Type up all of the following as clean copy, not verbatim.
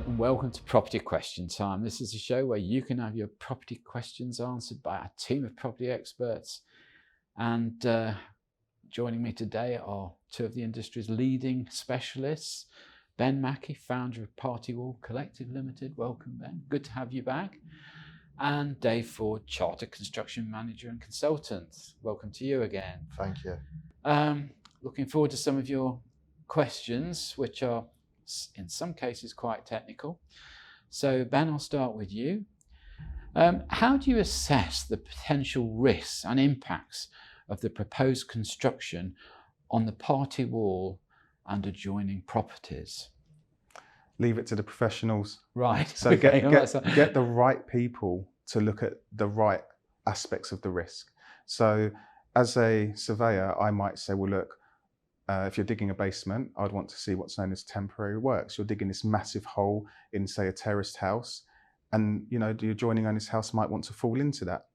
and welcome to Property Question Time. This is a show where you can have your property questions answered by a team of property experts. And joining me today are two of the industry's leading specialists. Ben Mackie, founder of Party Wall Collective Limited. Welcome, Ben. Good to have you back. And Dave Forde, Chartered Construction Manager and Consultant. Welcome to you again. Thank you. Looking forward to some of your questions, which are in some cases quite technical. So Ben, I'll start with you. How do you assess the potential risks and impacts of the proposed construction on the party wall and adjoining properties? Leave it to the professionals. Right. So okay. get the right people to look at the right aspects of the risk. So as a surveyor, I might say, well, look, if you're digging a basement, I'd want to see what's known as temporary works. You're digging this massive hole in, say, a terraced house, and the adjoining owner's house might want to fall into that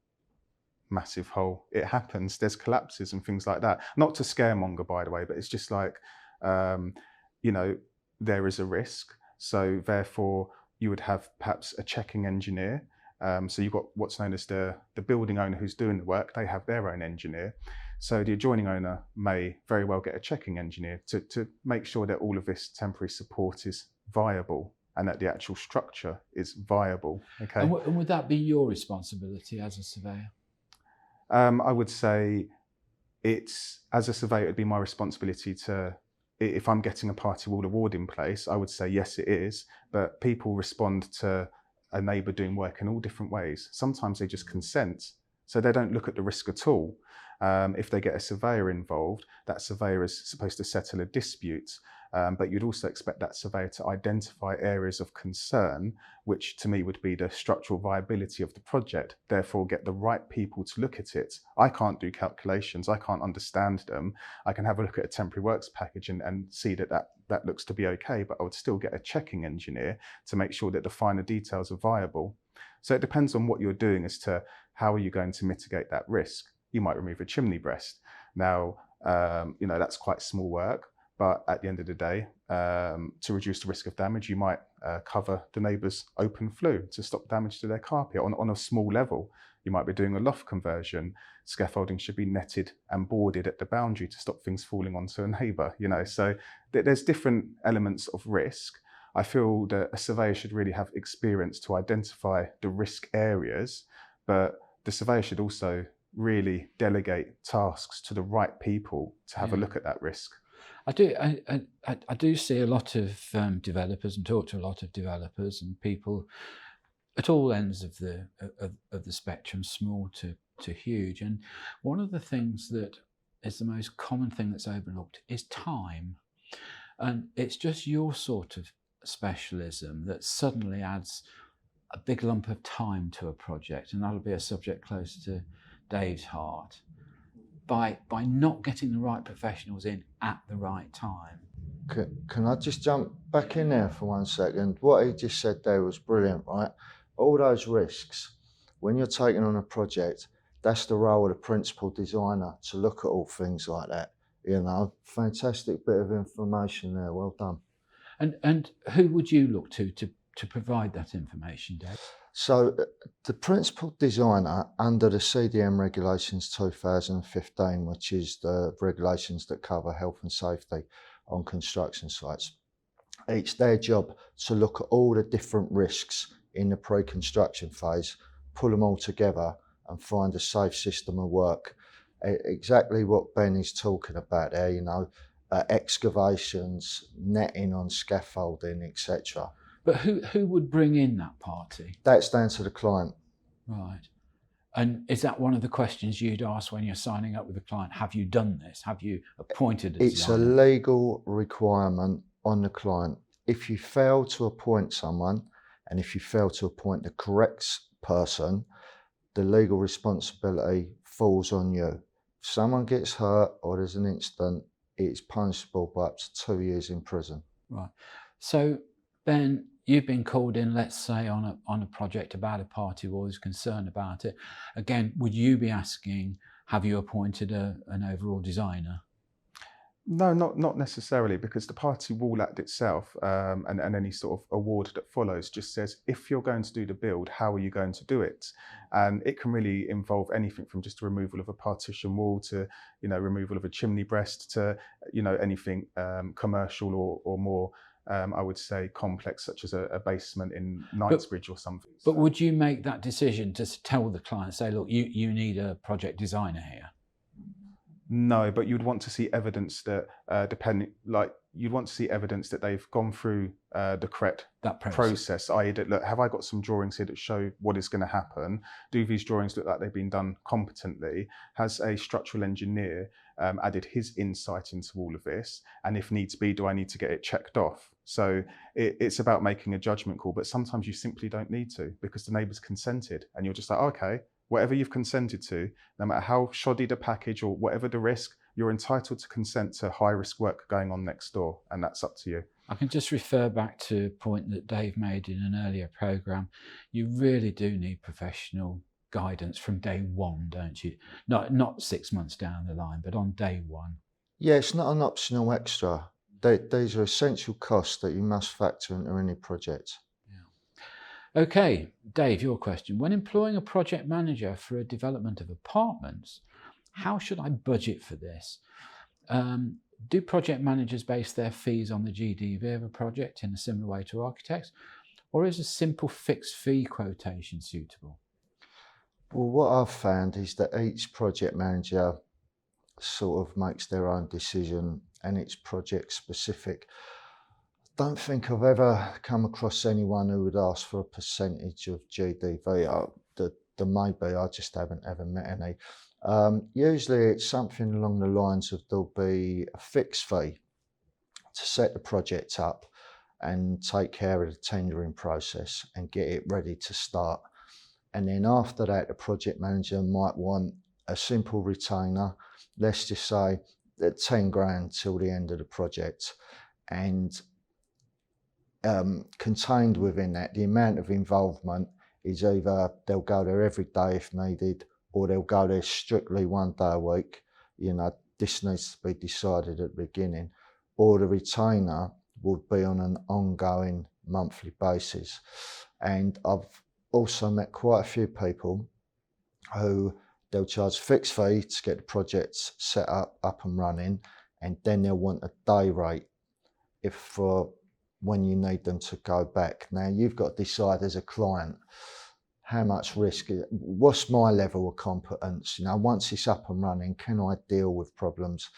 massive hole. It happens. There's collapses and things like that. Not to scaremonger, by the way, but it's just like, there is a risk. So therefore, you would have perhaps a checking engineer. So you've got what's known as the building owner who's doing the work. They have their own engineer. So the adjoining owner may very well get a checking engineer to make sure that all of this temporary support is viable and that the actual structure is viable. Okay. And would that be your responsibility as a surveyor? I would say as a surveyor, it'd be my responsibility to, if I'm getting a party wall award in place, I would say yes, it is. But people respond to a neighbour doing work in all different ways. Sometimes they just consent, so they don't look at the risk at all. If they get a surveyor involved, that surveyor is supposed to settle a dispute, but you'd also expect that surveyor to identify areas of concern, which to me would be the structural viability of the project, therefore get the right people to look at it. I can't do calculations, I can't understand them. I can have a look at a temporary works package and see that looks to be okay, but I would still get a checking engineer to make sure that the finer details are viable. So it depends on what you're doing as to how are you going to mitigate that risk. You might remove a chimney breast. Now, that's quite small work, but at the end of the day, to reduce the risk of damage, you might cover the neighbour's open flue to stop damage to their carpet on a small level. You might be doing a loft conversion. Scaffolding should be netted and boarded at the boundary to stop things falling onto a neighbour. So there's different elements of risk. I feel that a surveyor should really have experience to identify the risk areas, but the surveyor should also really delegate tasks to the right people to have a look at that risk. I do see a lot of developers and talk to a lot of developers and people at all ends of the spectrum, small to huge. And one of the things that is the most common thing that's overlooked is time. And it's just your sort of specialism that suddenly adds a big lump of time to a project, and that'll be a subject close to Dave's heart, by not getting the right professionals in at the right time. Can I just jump back in there for 1 second? What he just said there was brilliant, right? All those risks, when you're taking on a project, that's the role of the principal designer to look at all things like that. Fantastic bit of information there. Well done. And who would you look to provide that information, Dave? So the principal designer under the CDM regulations 2015, which is the regulations that cover health and safety on construction sites, it's their job to look at all the different risks in the pre-construction phase, pull them all together and find a safe system of work. Exactly what Ben is talking about there, excavations, netting on scaffolding, etc. But who would bring in that party? That's down to the client. Right. And is that one of the questions you'd ask when you're signing up with a client? Have you done this? Have you appointed a designer? It's a legal requirement on the client. If you fail to appoint someone, and if you fail to appoint the correct person, the legal responsibility falls on you. If someone gets hurt or there's an incident, it's punishable by up to 2 years in prison. Right. So, Ben, you've been called in, let's say, on a project about a party wall, who's concerned about it. Again, would you be asking, have you appointed an overall designer? No, not necessarily, because the Party Wall Act itself, and any sort of award that follows, just says if you're going to do the build, how are you going to do it? And it can really involve anything from just a removal of a partition wall to, removal of a chimney breast to, anything commercial or more, I would say, complex, such as a basement in Knightsbridge or something. But would you make that decision to tell the client, say, look, you need a project designer here? No, but you'd want to see evidence that, you'd want to see evidence that they've gone through the correct process. I.e., look, have I got some drawings here that show what is going to happen? Do these drawings look like they've been done competently? Has a structural engineer added his insight into all of this? And if needs be, do I need to get it checked off? So it's about making a judgment call, but sometimes you simply don't need to because the neighbours consented, and you're just like, okay. Whatever you've consented to, no matter how shoddy the package or whatever the risk, you're entitled to consent to high risk work going on next door, and that's up to you. I can just refer back to a point that Dave made in an earlier programme. You really do need professional guidance from day one, don't you? Not 6 months down the line, but on day one. Yeah, it's not an optional extra. These are essential costs that you must factor into any project. Okay, Dave, your question. When employing a project manager for a development of apartments, how should I budget for this? Do project managers base their fees on the GDV of a project in a similar way to architects? Or is a simple fixed fee quotation suitable? Well, what I've found is that each project manager sort of makes their own decision and it's project specific. Don't think I've ever come across anyone who would ask for a percentage of GDV. There may be, I just haven't ever met any. Usually it's something along the lines of there'll be a fixed fee to set the project up and take care of the tendering process and get it ready to start. And then after that, the project manager might want a simple retainer, let's just say at 10 grand till the end of the project. And contained within that, the amount of involvement is either they'll go there every day if needed, or they'll go there strictly 1 day a week. This needs to be decided at the beginning, or the retainer would be on an ongoing monthly basis. And I've also met quite a few people who they'll charge fixed fee to get the projects set up and running, and then they'll want a day rate when you need them to go back. Now you've got to decide as a client, how much risk, what's my level of competence? Once it's up and running, can I deal with problems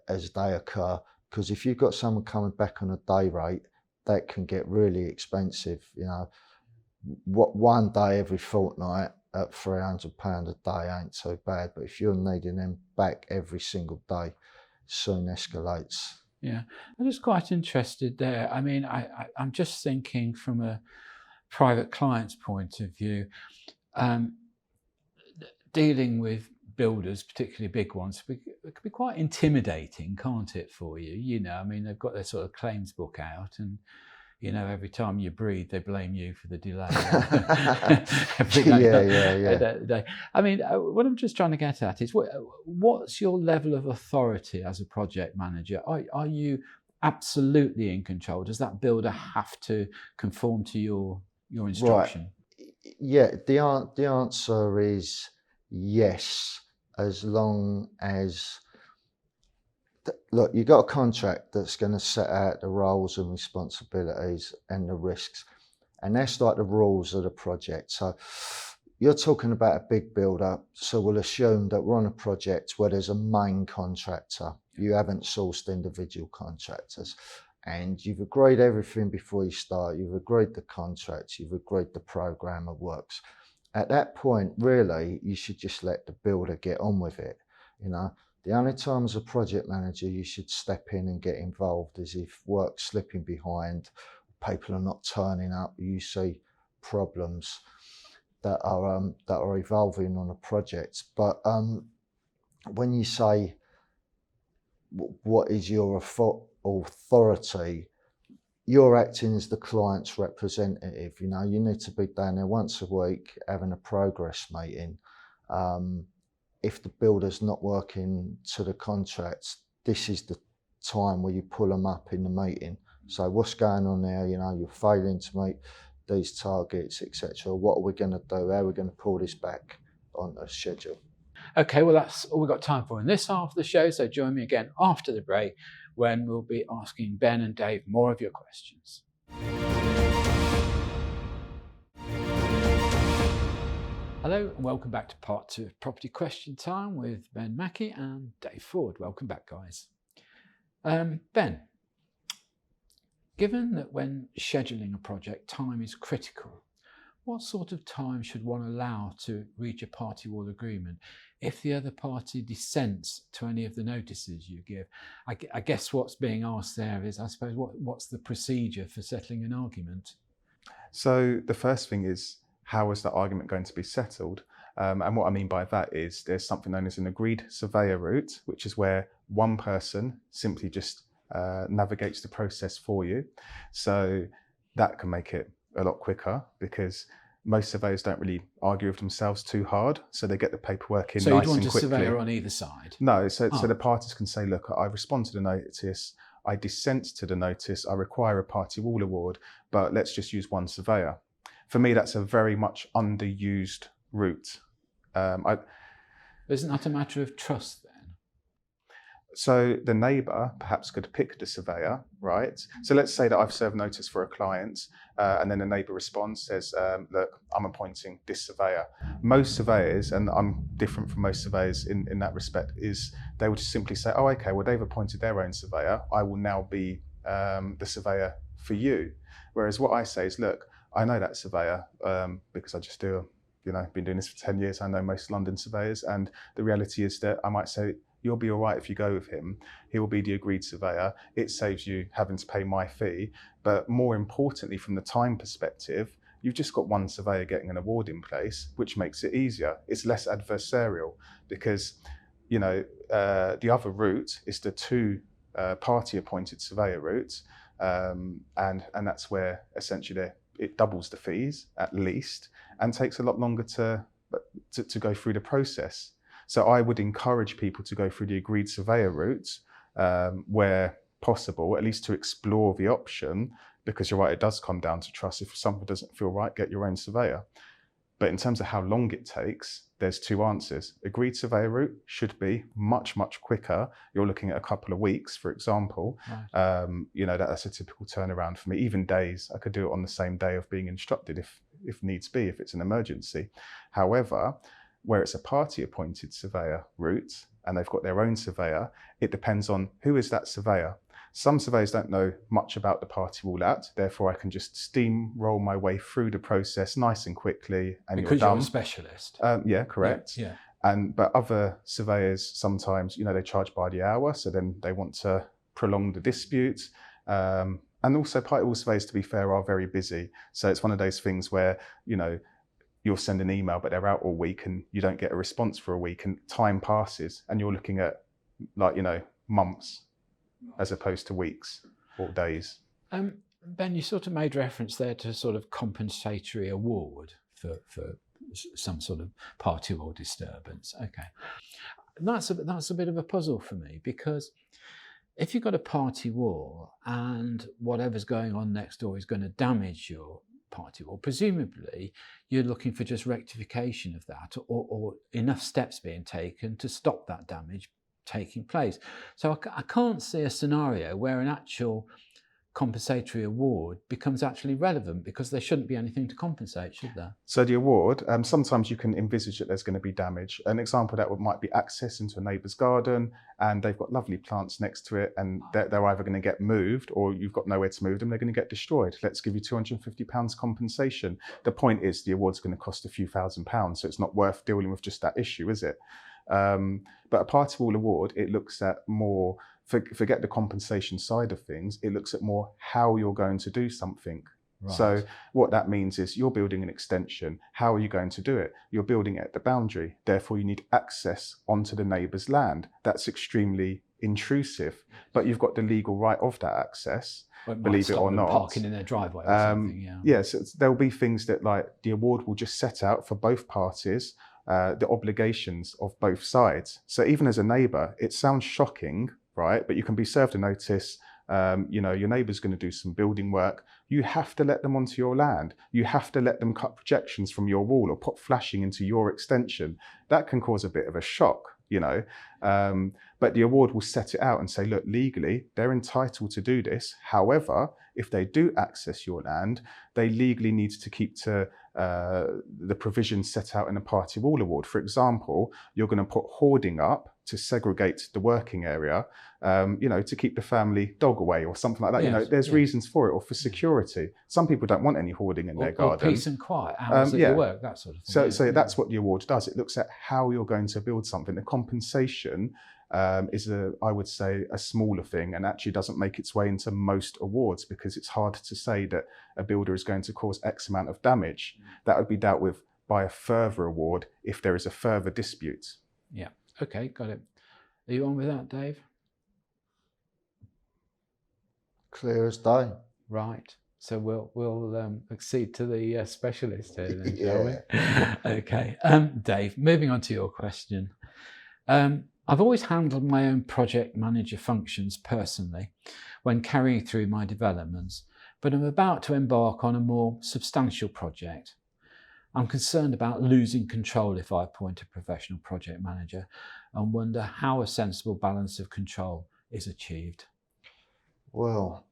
as they occur? Because if you've got someone coming back on a day rate, that can get really expensive. What 1 day every fortnight at £300 a day ain't so bad, but if you're needing them back every single day, it soon escalates. Yeah, I'm just quite interested there. I mean, I'm just thinking from a private client's point of view, dealing with builders, particularly big ones, it could be quite intimidating, can't it, for you? I mean, they've got their sort of claims book out and, every time you breathe, they blame you for the delay. Every day. I mean, what I'm just trying to get at is what's your level of authority as a project manager? Are you absolutely in control? Does that builder have to conform to your instruction? Right. Yeah, the answer is yes, as long as look, you've got a contract that's going to set out the roles and responsibilities and the risks, and that's like the rules of the project. So you're talking about a big builder, so we'll assume that we're on a project where there's a main contractor. You haven't sourced individual contractors, and you've agreed everything before you start. You've agreed the contracts, you've agreed the program of works. At that point, really, you should just let the builder get on with it. The only time as a project manager you should step in and get involved is if work's slipping behind, people are not turning up, you see problems that are evolving on a project. But when you say what is your authority, you're acting as the client's representative. You need to be down there once a week having a progress meeting. If the builder's not working to the contracts, this is the time where you pull them up in the meeting. So what's going on there? You know, you're failing to meet these targets, etc. What are we going to do? How are we going to pull this back on the schedule? Okay, well, that's all we've got time for in this half of the show. So join me again after the break when we'll be asking Ben and Dave more of your questions. Hello and welcome back to part 2 of Property Question Time with Ben Mackie and Dave Forde. Welcome back, guys. Ben, given that when scheduling a project, time is critical, what sort of time should one allow to reach a party wall agreement if the other party dissents to any of the notices you give? I guess what's being asked there is, I suppose, what's the procedure for settling an argument? So the first thing is, how is that argument going to be settled? And what I mean by that is there's something known as an agreed surveyor route, which is where one person simply just navigates the process for you. So that can make it a lot quicker because most surveyors don't really argue with themselves too hard. So they get the paperwork in nice and quickly. So you'd want a surveyor on either side? No, so the parties can say, look, I respond to the notice, I dissent to the notice, I require a party wall award, but let's just use one surveyor. For me, that's a very much underused route. Isn't that a matter of trust then? So the neighbour perhaps could pick the surveyor, right? So let's say that I've served notice for a client and then the neighbour responds, says, look, I'm appointing this surveyor. Most surveyors, and I'm different from most surveyors in that respect, is they would just simply say, oh, okay, well, they've appointed their own surveyor. I will now be the surveyor for you. Whereas what I say is, look, I know that surveyor because I just do, been doing this for 10 years. I know most London surveyors. And the reality is that I might say, you'll be all right if you go with him. He will be the agreed surveyor. It saves you having to pay my fee. But more importantly, from the time perspective, you've just got one surveyor getting an award in place, which makes it easier. It's less adversarial because, the other route is the 2 party appointed surveyor route. And that's where essentially it doubles the fees at least and takes a lot longer to go through the process. So I would encourage people to go through the agreed surveyor route where possible, at least to explore the option, because you're right, it does come down to trust. If something doesn't feel right, get your own surveyor. But in terms of how long it takes, there's 2 answers. Agreed surveyor route should be much, much quicker. You're looking at a couple of weeks, for example. Right. That's a typical turnaround for me. Even days, I could do it on the same day of being instructed if needs be, if it's an emergency. However, where it's a party appointed surveyor route and they've got their own surveyor, it depends on who is that surveyor. Some surveyors don't know much about the party wall act, therefore I can just steamroll my way through the process nice and quickly and because you're done. You're a specialist. Yeah, correct. Yeah. But other surveyors sometimes, they charge by the hour, so then they want to prolong the dispute. And also party wall surveyors, to be fair, are very busy. So it's one of those things where, you'll send an email, but they're out all week and you don't get a response for a week and time passes and you're looking at months as opposed to weeks or days. Ben, you sort of made reference there to sort of compensatory award for some sort of party wall disturbance. Okay. That's a bit of a puzzle for me because if you've got a party wall and whatever's going on next door is going to damage your party wall, presumably you're looking for just rectification of that or enough steps being taken to stop that damage taking place. So I can't see a scenario where an actual compensatory award becomes actually relevant because there shouldn't be anything to compensate, should there? So the award, sometimes you can envisage that there's going to be damage. An example of that might be access into a neighbour's garden and they've got lovely plants next to it and they're either going to get moved or you've got nowhere to move them, they're going to get destroyed. Let's give you £250 compensation. The point is the award's going to cost a few £1,000s, so it's not worth dealing with just that issue, is it? But a party wall award, it looks at more, forget the compensation side of things, it looks at more how you're going to do something. Right. So what that means is you're building an extension. How are you going to do it? You're building it at the boundary. Therefore, you need access onto the neighbour's land. That's extremely intrusive, but you've got the legal right of that access, believe it or not. Parking in their driveway or something, yeah. Yes, there'll be things that like the award will just set out for both parties the obligations of both sides. So even as a neighbour, it sounds shocking, right? But you can be served a notice. Your neighbour's going to do some building work. You have to let them onto your land. You have to let them cut projections from your wall or put flashing into your extension. That can cause a bit of a shock, but the award will set it out and say, look, legally, they're entitled to do this. However, if they do access your land, they legally need to keep to the provisions set out in a party wall award. For example, you're going to put hoarding up to segregate the working area, to keep the family dog away or something like that. Yes, There's reasons for it, or for security. Some people don't want any hoarding in their garden. Or peace and quiet, hours at your work, that sort of thing. So that's what the award does. It looks at how you're going to build something. The compensation is I would say, a smaller thing, and actually doesn't make its way into most awards, because it's hard to say that a builder is going to cause X amount of damage. That would be dealt with by a further award if there is a further dispute. Yeah. Okay, got it. Are you on with that, Dave? Clear as day. Right. So we'll accede to the specialist here then, shall we? Okay. Dave, moving on to your question. I've always handled my own project manager functions personally when carrying through my developments, but I'm about to embark on a more substantial project. I'm concerned about losing control if I appoint a professional project manager, and wonder how a sensible balance of control is achieved. Well,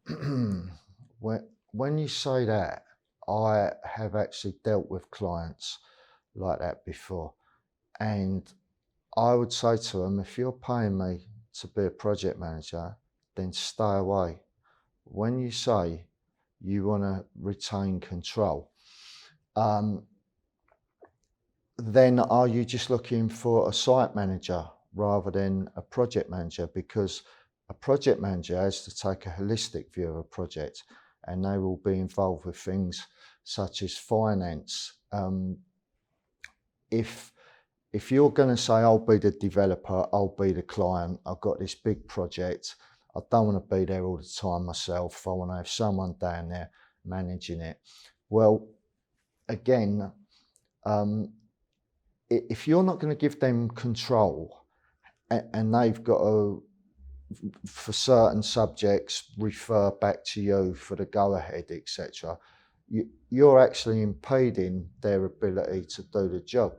when you say that, I have actually dealt with clients like that before, and I would say to them, if you're paying me to be a project manager, then stay away. When you say you want to retain control, then are you just looking for a site manager rather than a project manager? Because a project manager has to take a holistic view of a project, and they will be involved with things such as finance. If you're going to say, I'll be the developer, I'll be the client, I've got this big project, I don't want to be there all the time myself, I want to have someone down there managing it. Well, again, if you're not going to give them control, and they've got to, for certain subjects, refer back to you for the go-ahead, etc., you're actually impeding their ability to do the job.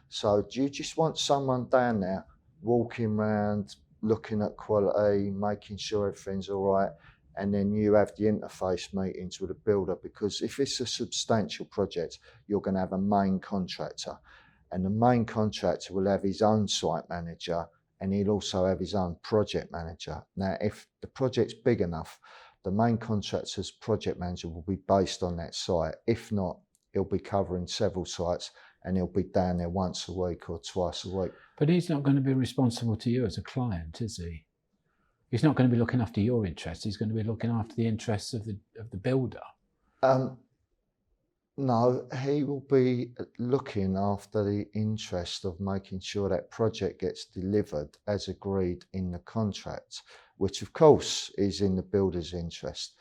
So do you just want someone down there walking around, looking at quality, making sure everything's all right, and then you have the interface meetings with the builder? Because if it's a substantial project, you're going to have a main contractor, and the main contractor will have his own site manager, and he'll also have his own project manager. Now, if the project's big enough, the main contractor's project manager will be based on that site. If not, he'll be covering several sites, and he'll be down there once a week or twice a week. But he's not going to be responsible to you as a client, is he? He's not going to be looking after your interests. He's going to be looking after the interests of the builder. No, he will be looking after the interest of making sure that project gets delivered as agreed in the contract, which of course is in the builder's interest.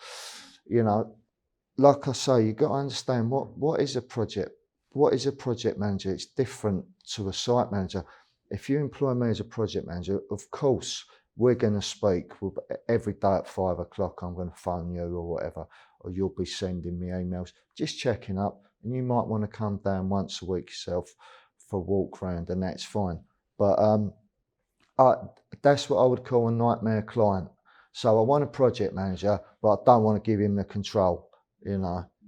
Like I say, you've got to understand what is a project. What is a project manager? It's different to a site manager. If you employ me as a project manager, of course, we're going to speak every day at 5 o'clock. I'm going to phone you or whatever, or you'll be sending me emails, just checking up. And you might want to come down once a week yourself for a walk round, and that's fine. But that's what I would call a nightmare client. So I want a project manager, but I don't want to give him the control,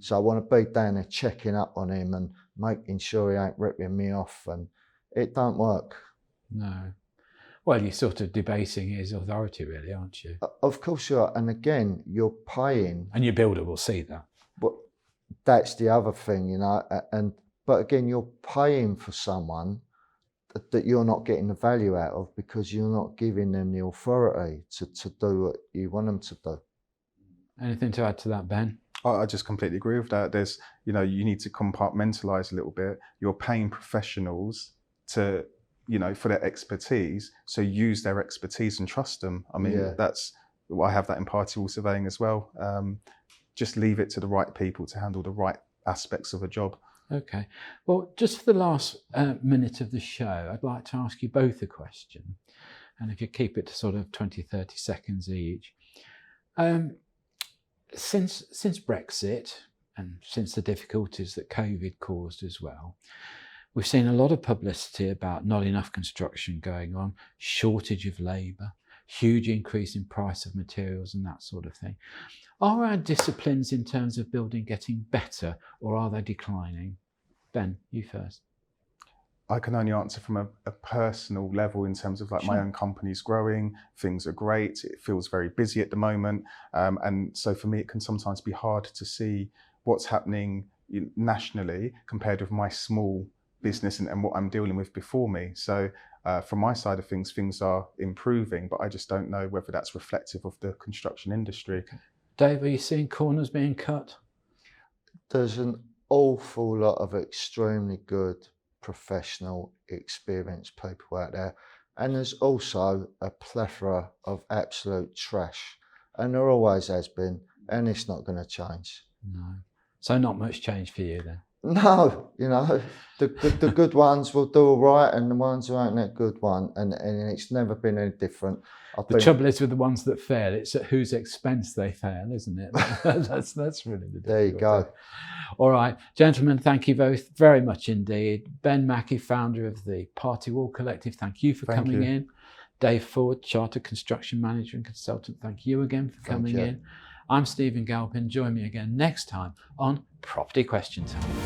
So I want to be down there checking up on him and making sure he ain't ripping me off, and it don't work. No. Well, you're sort of debasing his authority, really, aren't you? Of course you are. And again, you're paying. And your builder will see that. But that's the other thing, but again, you're paying for someone that you're not getting the value out of, because you're not giving them the authority to do what you want them to do. Anything to add to that, Ben? I just completely agree with that. There's, you need to compartmentalize a little bit. You're paying professionals to, for their expertise. So use their expertise and trust them. I mean, I have that in party wall surveying as well. Just leave it to the right people to handle the right aspects of a job. Okay. Well, just for the last minute of the show, I'd like to ask you both a question. And if you keep it to sort of 20, 30 seconds each. Since Brexit and since the difficulties that COVID caused as well, we've seen a lot of publicity about not enough construction going on, shortage of labour, huge increase in price of materials and that sort of thing. Are our disciplines in terms of building getting better, or are they declining? Ben, you first. I can only answer from a personal level in terms of like my own company's growing, things are great, it feels very busy at the moment. And so for me, it can sometimes be hard to see what's happening nationally compared with my small business and what I'm dealing with before me. So from my side of things, things are improving, but I just don't know whether that's reflective of the construction industry. Okay. Dave, are you seeing corners being cut? There's an awful lot of extremely good, professional, experienced people out there. And there's also a plethora of absolute trash. And there always has been, and it's not going to change. No. So not much change for you then? No, you know, the good ones will do all right, and the ones who aren't that good one, and it's never been any different. The trouble is with the ones that fail, it's at whose expense they fail, isn't it? That's really the difficulty. There you go. All right, gentlemen, thank you both very much indeed. Ben Mackie, founder of the Party Wall Collective, thank you for coming in. Dave Forde, Chartered Construction Manager and Consultant, thank you again for coming in. I'm Stephen Galpin. Join me again next time on Property Question Time.